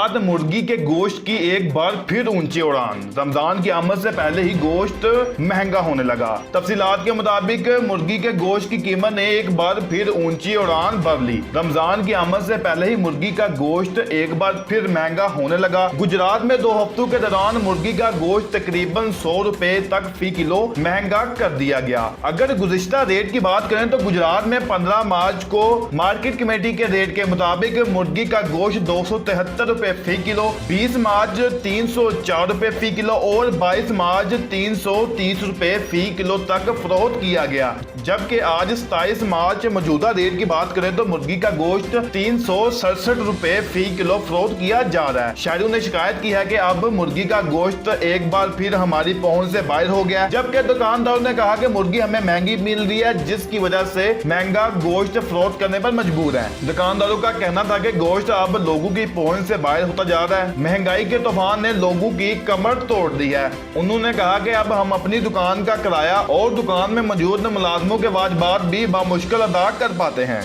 गुजरात मुर्गी के गोश्त की एक बार फिर ऊंची उड़ान। रमजान की आमद से पहले ही गोश्त महंगा होने लगा। तफसीलात के मुताबिक मुर्गी के गोश्त की कीमत ने एक बार फिर ऊंची उड़ान भर ली। रमजान की आमद से पहले ही मुर्गी का गोश्त एक बार फिर महंगा होने लगा। गुजरात में 2 हफ्तों के दौरान मुर्गी का गोश्त तकरीबन 100 रुपए तक फी किलो महंगा कर दिया गया। अगर गुज़िश्ता रेट की बात करें तो गुजरात में 15 मार्च को मार्केट कमेटी के रेट के मुताबिक मुर्गी का गोश्त 273 रुपए फी किलो, 20 मार्च 304 रुपए फी किलो और 22 मार्च 330 रुपए फी किलो तक फरोख्त किया गया। जबकि आज 27 मार्च मौजूदा रेट की बात करें तो मुर्गी का गोश्त 367 रुपए फी किलो फरोख्त किया जा रहा है। शहरियों ने शिकायत की है कि अब मुर्गी का गोश्त एक बार फिर हमारी पहुंच से बाहर हो गया। जबकि दुकानदारों ने कहा कि मुर्गी हमें महंगी मिल रही है, जिसकी वजह से महंगा गोश्त फरोख्त करने पर मजबूर है। दुकानदारों का कहना था कि गोश्त अब लोगों की पहुंच से बाहर होता जा रहा है। महंगाई के तूफान ने लोगों की कमर तोड़ दी है। उन्होंने कहा कि अब हम अपनी दुकान का किराया और दुकान में मौजूद मुलाजमों के वाजिबात भी बामुश्किल अदा कर पाते हैं।